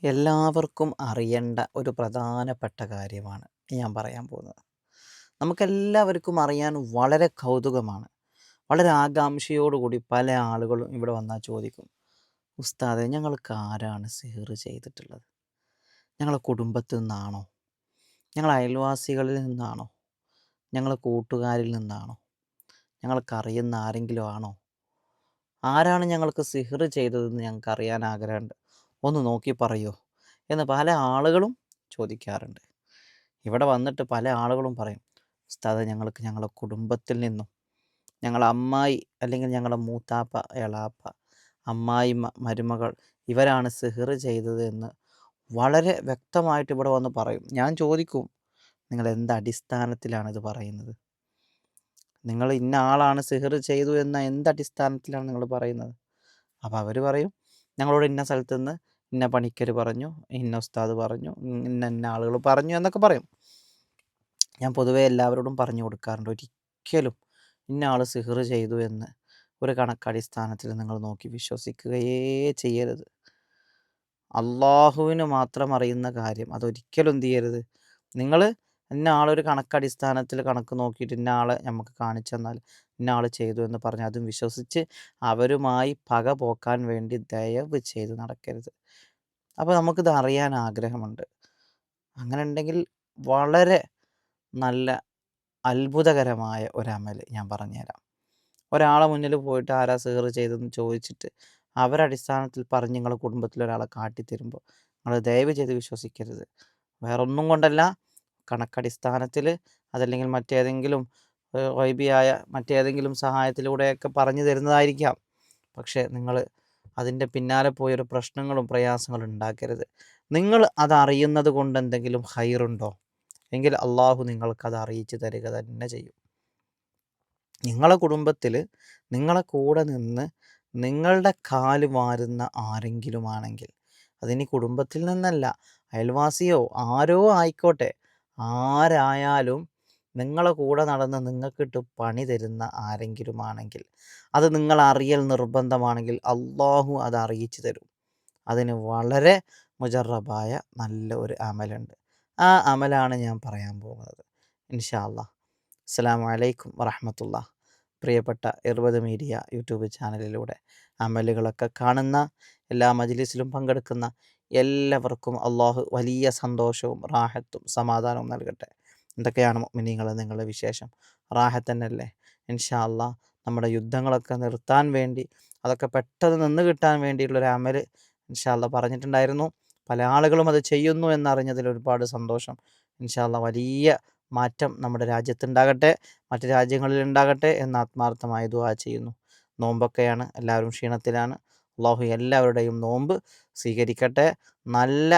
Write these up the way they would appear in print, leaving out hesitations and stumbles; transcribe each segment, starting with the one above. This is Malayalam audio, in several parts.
എല്ലാവർക്കും അറിയേണ്ട ഒരു പ്രധാനപ്പെട്ട കാര്യമാണ് ഞാൻ പറയാൻ പോകുന്നത്. നമുക്കെല്ലാവർക്കും അറിയാൻ വളരെ കൗതുകമാണ്. വളരെ ആകാംക്ഷയോടുകൂടി പല ആളുകളും ഇവിടെ വന്നാൽ ചോദിക്കും, ഉസ്താദെ ഞങ്ങൾക്ക് ആരാണ് സിഹ്ർ ചെയ്തിട്ടുള്ളത്? ഞങ്ങളെ കുടുംബത്തിൽ നിന്നാണോ? ഞങ്ങളെ അയൽവാസികളിൽ നിന്നാണോ? ഞങ്ങളെ കൂട്ടുകാരിൽ നിന്നാണോ? ഞങ്ങൾക്കറിയുന്ന ആരെങ്കിലും ആണോ? ആരാണ് ഞങ്ങൾക്ക് സിഹ്ർ ചെയ്തതെന്ന് ഞങ്ങൾക്ക് അറിയാൻ ആഗ്രഹമുണ്ട്. ഒന്ന് നോക്കി പറയോ എന്ന് പല ആളുകളും ചോദിക്കാറുണ്ട്. ഇവിടെ വന്നിട്ട് പല ആളുകളും പറയും, ഉസ്താദെ ഞങ്ങൾക്ക് ഞങ്ങളുടെ കുടുംബത്തിൽ നിന്നും ഞങ്ങളെ അമ്മായി അല്ലെങ്കിൽ ഞങ്ങളുടെ മൂത്താപ്പ, എളാപ്പ, അമ്മായിമ്മ, മരുമകൾ ഇവരാണ് സിഹ്ർ ചെയ്തത് എന്ന് വളരെ വ്യക്തമായിട്ട് ഇവിടെ വന്ന് പറയും. ഞാൻ ചോദിക്കും, നിങ്ങൾ എന്ത് അടിസ്ഥാനത്തിലാണ് ഇത് പറയുന്നത്? നിങ്ങൾ ഇന്ന ആളാണ് സിഹ്ർ ചെയ്തു എന്ന എന്ത് അടിസ്ഥാനത്തിലാണ് നിങ്ങൾ പറയുന്നത്? അപ്പോൾ അവർ പറയും, ഞങ്ങളോട് ഇന്ന സ്ഥലത്ത് നിന്ന് ഇന്ന പണിക്കർ പറഞ്ഞു, ഇന്ന ഉസ്താദ് പറഞ്ഞു, ഇന്ന ഇന്ന ആളുകൾ പറഞ്ഞു എന്നൊക്കെ പറയും. ഞാൻ പൊതുവേ എല്ലാവരോടും പറഞ്ഞു കൊടുക്കാറുണ്ട്, ഒരിക്കലും ഇന്ന ആൾ സിഹ്ർ ചെയ്തു എന്ന് ഒരു കണക്കടിസ്ഥാനത്തിൽ നിങ്ങൾ നോക്കി വിശ്വസിക്കുകയേ ചെയ്യരുത്. അള്ളാഹുവിന് മാത്രം അറിയുന്ന കാര്യം അതൊരിക്കലും എന്ത് ചെയ്യരുത്. നിങ്ങൾ ഇന്ന ആളൊരു കണക്കടിസ്ഥാനത്തിൽ കണക്ക് നോക്കിയിട്ട് ഇന്ന ആളെ നമുക്ക് കാണിച്ചു തന്നാൽ ഇന്ന ആൾ ചെയ്തു എന്ന് പറഞ്ഞ് അതും വിശ്വസിച്ച് അവരുമായി പക പോക്കാൻ വേണ്ടി ദയവ് ചെയ്ത് നടക്കരുത്. അപ്പോൾ നമുക്കിത് അറിയാൻ ആഗ്രഹമുണ്ട്. അങ്ങനെ ഉണ്ടെങ്കിൽ വളരെ നല്ല അത്ഭുതകരമായ ഒരമൽ ഞാൻ പറഞ്ഞുതരാം. ഒരാളെ മുന്നിൽ പോയിട്ട് ആരാ സിഹ്ർ ചെയ്തതെന്ന് ചോദിച്ചിട്ട് അവരടിസ്ഥാനത്തിൽ പറഞ്ഞ് നിങ്ങളുടെ കുടുംബത്തിലൊരാളെ കാട്ടിത്തരുമ്പോൾ നിങ്ങൾ ദയവ് ചെയ്ത് വിശ്വസിക്കരുത്. വേറൊന്നും കൊണ്ടല്ല, കണക്കടിസ്ഥാനത്തിൽ അതല്ലെങ്കിൽ മറ്റേതെങ്കിലും ഗൈബിയായ മറ്റേതെങ്കിലും സഹായത്തിലൂടെയൊക്കെ പറഞ്ഞു തരുന്നതായിരിക്കാം. പക്ഷേ നിങ്ങൾ അതിൻ്റെ പിന്നാലെ പോയൊരു പ്രശ്നങ്ങളും പ്രയാസങ്ങളും ഉണ്ടാക്കരുത്. നിങ്ങൾ അതറിയുന്നത് കൊണ്ട് എന്തെങ്കിലും ഹൈറുണ്ടോ? എങ്കിൽ അള്ളാഹു നിങ്ങൾക്കത് അറിയിച്ചു തരിക തന്നെ ചെയ്യും. നിങ്ങളെ കുടുംബത്തിൽ നിങ്ങളെ കൂടെ നിന്ന് നിങ്ങളുടെ കാല് വാരുന്ന ആരെങ്കിലും ആണെങ്കിൽ, അതിനി കുടുംബത്തിൽ നിന്നല്ല, അയൽവാസിയോ ആരോ ആയിക്കോട്ടെ, ആരായാലും നിങ്ങളെ കൂടെ നടന്ന് നിങ്ങൾക്കിട്ട് പണി തരുന്ന ആരെങ്കിലും ആണെങ്കിൽ, അത് നിങ്ങൾ അറിയൽ നിർബന്ധമാണെങ്കിൽ അള്ളാഹു അത് അറിയിച്ചു തരും. അതിന് വളരെ മുജറബായ നല്ല ഒരു അമലുണ്ട്. ആ അമലാണ് ഞാൻ പറയാൻ പോകുന്നത് ഇൻഷാ അല്ലാഹ്. അസ്സലാമു അലൈക്കും വറഹ്മത്തുള്ളാഹി. പ്രിയപ്പെട്ട ഇർവദ് മീഡിയ യൂട്യൂബ് ചാനലിലൂടെ അമലുകളൊക്കെ കാണുന്ന, എല്ലാ മജ്ലിസിലും പങ്കെടുക്കുന്ന എല്ലാവർക്കും അള്ളാഹു വലിയ സന്തോഷവും റാഹത്തും സമാധാനവും നൽകട്ടെ. എന്തൊക്കെയാണ് മുഅ്മിനീങ്ങളെ നിങ്ങളുടെ വിശേഷം? റാഹത്ത് തന്നെയല്ലേ? ഇൻഷാ അല്ലാഹ് നമ്മുടെ യുദ്ധങ്ങളൊക്കെ നിർത്താൻ വേണ്ടി, അതൊക്കെ പെട്ടെന്ന് നിന്ന് കിട്ടാൻ വേണ്ടിയിട്ടുള്ളൊരു അമൽ ഇൻഷാ അല്ലാഹ് പറഞ്ഞിട്ടുണ്ടായിരുന്നു. പല ആളുകളും അത് ചെയ്യുന്നു എന്നറിഞ്ഞതിൽ ഒരുപാട് സന്തോഷം. ഇൻഷാ അല്ലാഹ് വലിയ മാറ്റം നമ്മുടെ രാജ്യത്തുണ്ടാകട്ടെ, മറ്റ് രാജ്യങ്ങളിൽ ഉണ്ടാകട്ടെ എന്ന് ആത്മാർത്ഥമായി ദുആ ചെയ്യുന്നു. നോമ്പൊക്കെയാണ്, എല്ലാവരും ക്ഷീണത്തിലാണ്. അള്ളാഹു എല്ലാവരുടെയും നോമ്പ് സ്വീകരിക്കട്ടെ. നല്ല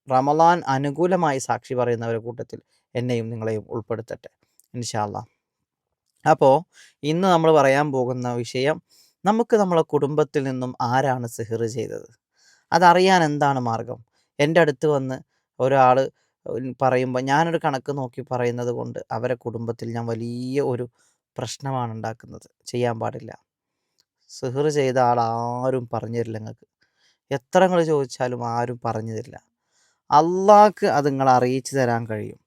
റമളാൻ അനുകൂലമായി സാക്ഷി പറയുന്നവരുടെ കൂട്ടത്തിൽ എന്നെയും നിങ്ങളെയും ഉൾപ്പെടുത്തട്ടെ ഇൻഷാ അല്ലാഹ്. അപ്പോൾ ഇന്ന് നമ്മൾ പറയാൻ പോകുന്ന വിഷയം, നമുക്ക് നമ്മളെ കുടുംബത്തിൽ നിന്നും ആരാണ് സിഹ്ർ ചെയ്തത്? അതറിയാൻ എന്താണ് മാർഗം? എൻ്റെ അടുത്ത് വന്ന് ഒരാൾ പറയുമ്പോൾ ഞാനൊരു കണക്ക് നോക്കി പറയുന്നത് കൊണ്ട് അവരെ കുടുംബത്തിൽ ഞാൻ വലിയ ഒരു പ്രശ്നമാണ് ഉണ്ടാക്കുന്നത്. ചെയ്യാൻ പാടില്ല. സിഹ്ർ ചെയ്ത ആൾ ആരും പറഞ്ഞു തരില്ല നിങ്ങൾക്ക്. എത്ര നിങ്ങൾ ചോദിച്ചാലും ആരും പറഞ്ഞു തരില്ല. അള്ളാഹ്ക്ക് അത് നിങ്ങളെ അറിയിച്ചു തരാൻ കഴിയും.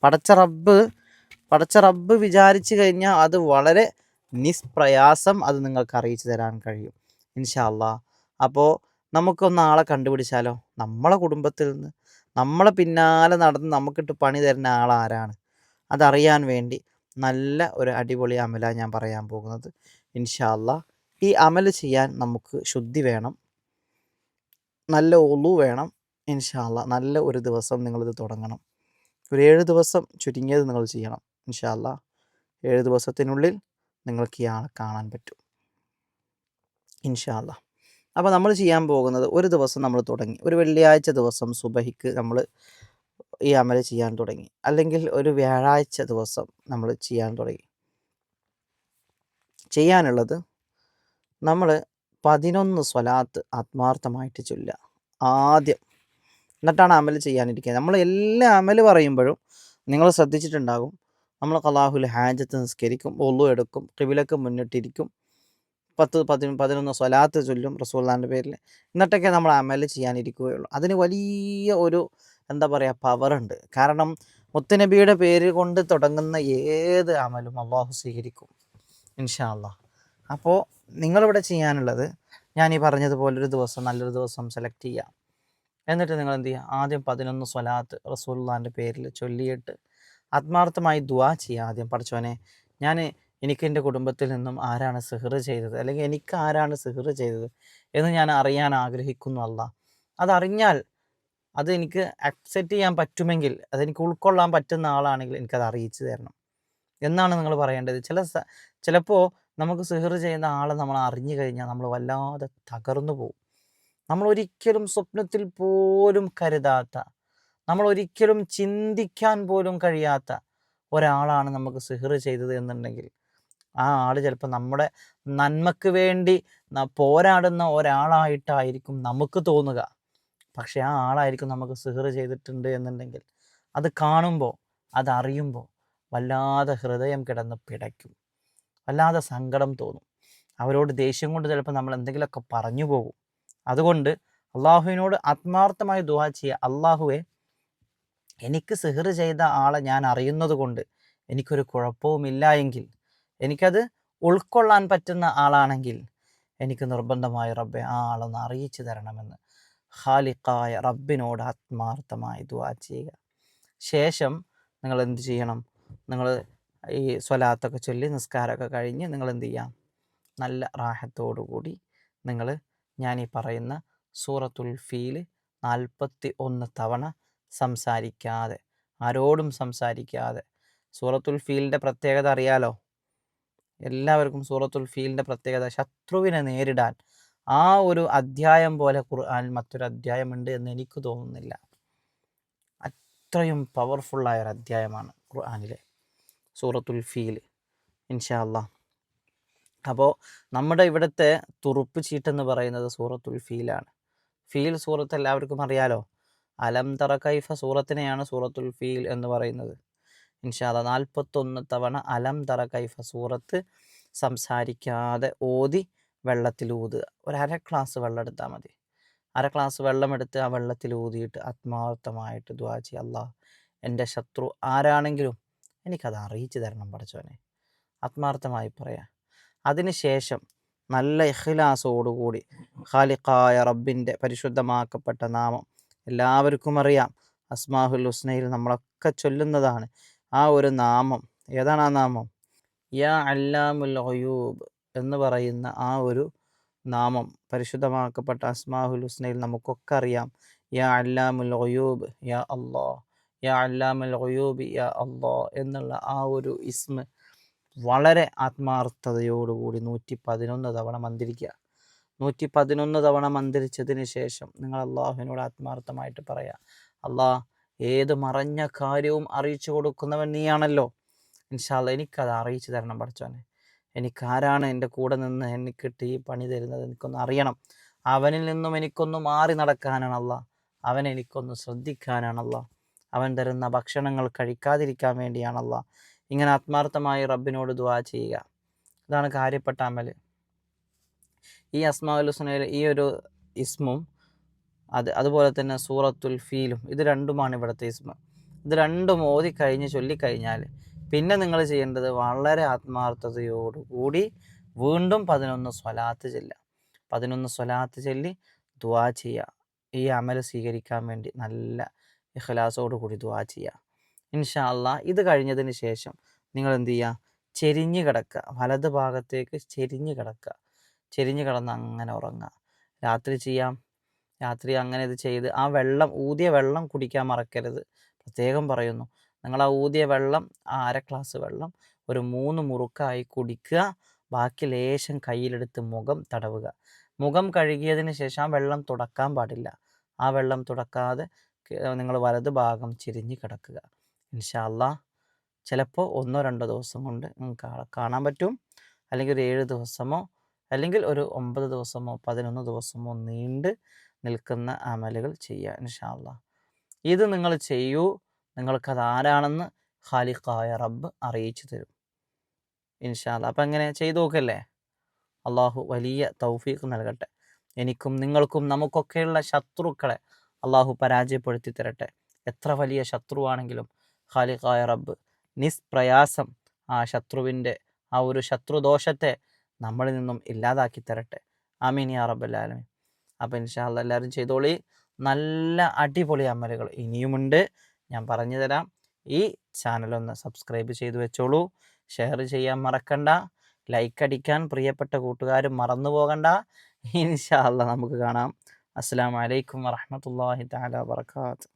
പടച്ച റബ്ബ് വിചാരിച്ചു കഴിഞ്ഞാൽ അത് വളരെ നിഷ്പ്രയാസം അത് നിങ്ങൾക്ക് അറിയിച്ചു തരാൻ കഴിയും ഇൻഷാ അല്ലാഹ്. അപ്പോൾ നമുക്കൊന്ന് ആളെ കണ്ടുപിടിച്ചാലോ? നമ്മളെ കുടുംബത്തിൽ നിന്ന് നമ്മളെ പിന്നാലെ നടന്ന് നമുക്കിട്ട് പണി തരുന്ന ആളാരാണ്? അതറിയാൻ വേണ്ടി നല്ല ഒരു അടിപൊളി അമലാണ് ഞാൻ പറയാൻ പോകുന്നത് ഇൻഷാ അല്ലാഹ്. ഈ അമൽ ചെയ്യാൻ നമുക്ക് ശുദ്ധി വേണം, നല്ല ഒളു വേണം ഇൻഷാ അല്ലാഹ്. നല്ല ഒരു ദിവസം നിങ്ങളിത് തുടങ്ങണം. ഒരു 7 ദിവസം ചുരുങ്ങിയത് നിങ്ങൾ ചെയ്യണം ഇൻഷാ അല്ലാഹ്. 7 ദിവസത്തിനുള്ളിൽ നിങ്ങൾക്ക് ഈ ആളെ കാണാൻ പറ്റും ഇൻഷാ അല്ലാഹ്. അപ്പോൾ നമ്മൾ ചെയ്യാൻ പോകുന്നത്, ഒരു ദിവസം നമ്മൾ തുടങ്ങി, ഒരു വെള്ളിയാഴ്ച ദിവസം സുബഹിക്ക് നമ്മൾ ഈ അമൽ ചെയ്യാൻ തുടങ്ങി, അല്ലെങ്കിൽ ഒരു വ്യാഴാഴ്ച ദിവസം നമ്മൾ ചെയ്യാൻ തുടങ്ങി. ചെയ്യാനുള്ളത്, നമ്മൾ 11 സ്വലാത്ത് ആത്മാർത്ഥമായിട്ട് ചൊല്ലുക ആദ്യം. എന്നിട്ടാണ് അമൽ ചെയ്യാനിരിക്കുക. നമ്മൾ എല്ലാ അമൽ പറയുമ്പോഴും നിങ്ങൾ ശ്രദ്ധിച്ചിട്ടുണ്ടാകും, നമ്മൾ ഖളാഹുൽ ഹാജത്ത് നിസ്കരിക്കും, വുളു എടുക്കും, ഖിബിലക്ക് മുന്നിട്ടിരിക്കും, 11 സ്വലാത്ത് ചൊല്ലും റസൂലുള്ളാഹിൻ്റെ പേരിൽ. എന്നിട്ടൊക്കെ നമ്മൾ അമൽ ചെയ്യാനിരിക്കുകയുള്ളൂ. അതിന് വലിയ ഒരു എന്താ പറയുക പവറുണ്ട്. കാരണം മുത്തുനബിയുടെ പേര് കൊണ്ട് തുടങ്ങുന്ന ഏത് അമലും അള്ളാഹു സ്വീകരിക്കും ഇൻഷാ അള്ളാഹ്. അപ്പോൾ നിങ്ങളിവിടെ ചെയ്യാനുള്ളത് ഞാൻ ഈ പറഞ്ഞതുപോലെ ഒരു ദിവസം നല്ലൊരു ദിവസം സെലക്ട് ചെയ്യുക. എന്നിട്ട് നിങ്ങൾ എന്ത് ചെയ്യുക, ആദ്യം 11 സ്വലാത്ത് റസൂലുള്ളാഹിൻ്റെ പേരിൽ ചൊല്ലിയിട്ട് ആത്മാർത്ഥമായി ദുആ ചെയ്യുക. ആദ്യം പടച്ചോനെ എനിക്ക് എൻ്റെ കുടുംബത്തിൽ നിന്നും ആരാണ് സിഹ്ർ ചെയ്തത്, അല്ലെങ്കിൽ എനിക്ക് ആരാണ് സിഹ്ർ ചെയ്തത് എന്ന് ഞാൻ അറിയാൻ ആഗ്രഹിക്കുന്നു അല്ലാഹ്. അതറിഞ്ഞാൽ അത് എനിക്ക് അക്സെപ്റ്റ് ചെയ്യാൻ പറ്റുമെങ്കിൽ, അതെനിക്ക് ഉൾക്കൊള്ളാൻ പറ്റുന്ന ആളാണെങ്കിൽ എനിക്കത് അറിയിച്ചു തരണം എന്നാണ് നിങ്ങൾ പറയേണ്ടത്. ചിലപ്പോൾ നമുക്ക് സിഹ്ർ ചെയ്യുന്ന ആളെ നമ്മൾ അറിഞ്ഞു കഴിഞ്ഞാൽ നമ്മൾ വല്ലാതെ തകർന്നു പോകും. നമ്മളൊരിക്കലും സ്വപ്നത്തിൽ പോലും കരുതാത്ത, നമ്മളൊരിക്കലും ചിന്തിക്കാൻ പോലും കഴിയാത്ത ഒരാളാണ് നമുക്ക് സിഹ്ർ ചെയ്തത് എന്നുണ്ടെങ്കിൽ ആ ആൾ ചിലപ്പോൾ നമ്മുടെ നന്മക്ക് വേണ്ടി പോരാടുന്ന ഒരാളായിട്ടായിരിക്കും നമുക്ക് തോന്നുക. പക്ഷെ ആ ആളായിരിക്കും നമുക്ക് സിഹ്ർ ചെയ്തിട്ടുണ്ട് എന്നുണ്ടെങ്കിൽ അത് കാണുമ്പോൾ, അതറിയുമ്പോൾ വല്ലാതെ ഹൃദയം കിടന്ന് പിടയ്ക്കും, വല്ലാതെ സങ്കടം തോന്നും. അവരോട് ദേഷ്യം കൊണ്ട് ചിലപ്പോൾ നമ്മൾ എന്തെങ്കിലുമൊക്കെ പറഞ്ഞു പോകും. അതുകൊണ്ട് അള്ളാഹുവിനോട് ആത്മാർത്ഥമായി ദുആ ചെയ്യുക. അള്ളാഹുവെ, എനിക്ക് സിഹ്ർ ചെയ്ത ആളെ ഞാൻ അറിയുന്നത് കൊണ്ട് എനിക്കൊരു കുഴപ്പവുമില്ല എങ്കിൽ, എനിക്കത് ഉൾക്കൊള്ളാൻ പറ്റുന്ന ആളാണെങ്കിൽ എനിക്ക് നിർബന്ധമായി റബ്ബെ ആ ആളൊന്ന് അറിയിച്ചു തരണമെന്ന് ഖാലിഖായ റബ്ബിനോട് ആത്മാർത്ഥമായി ദുആ ചെയ്യുക. ശേഷം നിങ്ങൾ എന്ത് ചെയ്യണം, നിങ്ങൾ ഈ സ്വലാത്തൊക്കെ ചൊല്ലി നിസ്കാരമൊക്കെ കഴിഞ്ഞ് നിങ്ങൾ എന്ത് ചെയ്യാം, നല്ല റാഹത്തോടു കൂടി നിങ്ങൾ ഞാൻ ഈ പറയുന്ന സൂറത്തുൽ ഫീൽ 41 തവണ സംസാരിക്കാതെ, ആരോടും സംസാരിക്കാതെ. സൂറത്തുൽ ഫീലിൻ്റെ പ്രത്യേകത അറിയാലോ എല്ലാവർക്കും. സൂറത്തുൽ ഫീലിൻ്റെ പ്രത്യേകത, ശത്രുവിനെ നേരിടാൻ ആ ഒരു അധ്യായം പോലെ ഖുർആനിൽ മറ്റൊരു അധ്യായമുണ്ട് എന്ന് എനിക്ക് തോന്നുന്നില്ല. അത്രയും പവർഫുള്ളായ ഒരു അധ്യായമാണ് ഖുർആനിലെ സൂറത്തുൽ ഫീൽ ഇൻഷാ അല്ലാഹ്. അപ്പോൾ നമ്മുടെ ഇവിടുത്തെ തുറുപ്പ് ചീട്ടെന്ന് പറയുന്നത് സൂറത്തുൽ ഫീലാണ്. ഫീൽ സൂറത്ത് എല്ലാവർക്കും അറിയാലോ. അലം തറ കൈഫ സൂറത്തിനെയാണ് സൂറത്തുൽ ഫീൽ എന്ന് പറയുന്നത്. ഇൻഷാ അല്ലാഹ് 41 തവണ അലം തറ കൈഫ സൂറത്ത് സംസാരിക്കാതെ ഓതി വെള്ളത്തിൽ ഊതുക. ഒരു അര ഗ്ലാസ് വെള്ളം എടുത്താൽ മതി. അര ഗ്ലാസ് വെള്ളം എടുത്ത് ആ വെള്ളത്തിൽ ഊതിയിട്ട് ആത്മാർത്ഥമായിട്ട് ദുആ ചെയ്യുക. അല്ലാഹ്, എൻ്റെ ശത്രു ആരാണെങ്കിലും എനിക്കത് അറിയിച്ചു തരണം പടച്ചോനെ. ആത്മാർത്ഥമായി പറയാം. അതിനുശേഷം നല്ല ഇഖ്ലാസോടുകൂടി ഖാലിഖായ റബ്ബിൻ്റെ പരിശുദ്ധമാക്കപ്പെട്ട നാമം എല്ലാവർക്കും അറിയാം, അസ്മാഹുൽ ഹുസ്നയിൽ നമ്മളൊക്കെ ചൊല്ലുന്നതാണ് ആ ഒരു നാമം. ഏതാണ് ആ നാമം? യാ അല്ലാമുൽ ഗുയൂബ് എന്ന് പറയുന്ന ആ ഒരു നാമം പരിശുദ്ധമാക്കപ്പെട്ട അസ്മാഹുൽ ഹുസ്നയിൽ നമുക്കൊക്കെ അറിയാം. യാ അല്ലാമുൽ ഗുയൂബ് യാ അല്ലാഹ്, യാ അല്ലാമുൽ ഗുയൂബ് യാ അല്ലാഹ് എന്നുള്ള ആ ഒരു ഇസ്മ വളരെ ആത്മാർത്ഥതയോടുകൂടി 111 തവണ മന്ത്രിക്കുക. 111 തവണ മന്ത്രിച്ചതിന് ശേഷം നിങ്ങൾ അള്ളാഹുവിനോട് ആത്മാർത്ഥമായിട്ട് പറയാം, അള്ളാഹ്, ഏത് മറഞ്ഞ കാര്യവും അറിയിച്ചു കൊടുക്കുന്നവൻ നീയാണല്ലോ. ഇൻഷാ അല്ലാഹ് എനിക്കത് അറിയിച്ചു തരണം പടച്ചോനെ. എനിക്കാരാണ് എൻ്റെ കൂടെ നിന്ന് എനിക്കിട്ട് ഈ പണി തരുന്നത് എനിക്കൊന്ന് അറിയണം. അവനിൽ നിന്നും എനിക്കൊന്ന് മാറി നടക്കാനാണല്ല, അവൻ എനിക്കൊന്ന് ശ്രദ്ധിക്കാനാണല്ല, അവൻ തരുന്ന ഭക്ഷണങ്ങൾ കഴിക്കാതിരിക്കാൻ വേണ്ടിയാണല്ല. ഇങ്ങനെ ആത്മാർത്ഥമായി റബ്ബിനോട് ദുആ ചെയ്യുക. ഇതാണ് കാര്യപ്പെട്ട അമല്. ഈ അസ്മാഉൽ ഹുസ്നയിലെ ഈ ഒരു ഇസ്മും അതുപോലെ തന്നെ സൂറത്തുൽ ഫീലും, ഇത് രണ്ടുമാണ് ഇവിടുത്തെ ഇസ്മ. ഇത് രണ്ടും ഓതി കഴിഞ്ഞ് ചൊല്ലിക്കഴിഞ്ഞാൽ പിന്നെ നിങ്ങൾ ചെയ്യേണ്ടത് വളരെ ആത്മാർത്ഥതയോടുകൂടി വീണ്ടും 11 സ്വലാത്ത് ചെല്ലുക. 11 സ്വലാത്ത് ചൊല്ലി ദുആ ചെയ്യുക. ഈ അമൽ സ്വീകരിക്കാൻ വേണ്ടി നല്ല ഇഖ്ലാസോട് കൂടി ദുആ ചെയ്യുക. ഇൻഷാ അല്ലാഹ് ഇത് കഴിഞ്ഞതിന് ശേഷം നിങ്ങൾ എന്ത് ചെയ്യുക, ചെരിഞ്ഞ് കിടക്കുക. വലത് ഭാഗത്തേക്ക് ചെരിഞ്ഞ് കിടക്കുക. ചെരിഞ്ഞ് കിടന്ന് അങ്ങനെ ഉറങ്ങുക. രാത്രി ചെയ്യാം. രാത്രി അങ്ങനെ ഇത് ചെയ്ത് ആ ഊതിയ വെള്ളം കുടിക്കാൻ മറക്കരുത്. പ്രത്യേകം പറയുന്നു, നിങ്ങൾ ആ ഊതിയ വെള്ളം, ആ അര ഗ്ലാസ് വെള്ളം ഒരു 3 മുറുക്കായി കുടിക്കുക. ബാക്കി ലേശം കയ്യിലെടുത്ത് മുഖം തടവുക. മുഖം കഴുകിയതിന് ശേഷം ആ വെള്ളം തുടക്കാൻ പാടില്ല. ആ വെള്ളം തുടക്കാതെ നിങ്ങൾ വലത് ഭാഗം ചെരിഞ്ഞ് കിടക്കുക. ഇൻഷാ അല്ലാഹ് ചിലപ്പോൾ 1-2 ദിവസം കൊണ്ട് നിങ്ങൾക്ക് കാണാൻ പറ്റും. അല്ലെങ്കിൽ ഒരു 7 ദിവസമോ അല്ലെങ്കിൽ ഒരു 9 ദിവസമോ 11 ദിവസമോ നീണ്ട് നിൽക്കുന്ന അമലുകൾ ചെയ്യുക ഇൻഷാ അല്ലാഹ്. ഇത് നിങ്ങൾ ചെയ്യൂ. നിങ്ങൾക്കത് ആരാണെന്ന് ഖാലിഖായ റബ്ബ് അറിയിച്ചു തരും ഇൻഷാ അല്ലാഹ്. അപ്പം എങ്ങനെ ചെയ്തു നോക്കല്ലേ? അള്ളാഹു വലിയ തൗഫീഖ് നൽകട്ടെ. എനിക്കും നിങ്ങൾക്കും നമുക്കൊക്കെയുള്ള ശത്രുക്കളെ അള്ളാഹു പരാജയപ്പെടുത്തി തരട്ടെ. എത്ര വലിയ ശത്രുവാണെങ്കിലും ഖാലിഖായ റബ്ബ് നിഷ്പ്രയാസം ആ ശത്രുവിൻ്റെ ആ ഒരു ശത്രുദോഷത്തെ നമ്മളിൽ നിന്നും ഇല്ലാതാക്കി തരട്ടെ. ആമീൻ യാ റബ്ബൽ ആലമീൻ. അപ്പോൾ ഇൻഷാ അല്ലാഹ് എല്ലാവരും ചെയ്തോളി. നല്ല അടിപൊളി അമലുകൾ ഇനിയുമുണ്ട്, ഞാൻ പറഞ്ഞു തരാം. ഈ ചാനലൊന്ന് സബ്സ്ക്രൈബ് ചെയ്ത് വെച്ചോളൂ, ഷെയർ ചെയ്യാൻ മറക്കണ്ട, ലൈക്ക് അടിക്കാൻ പ്രിയപ്പെട്ട കൂട്ടുകാരും മറന്നു പോകണ്ട. ഇൻഷാ അല്ലാഹ് നമുക്ക് കാണാം. അസ്സലാമു അലൈക്കും വറഹ്മത്തുള്ളാഹി തആല വബറകാതുഹു.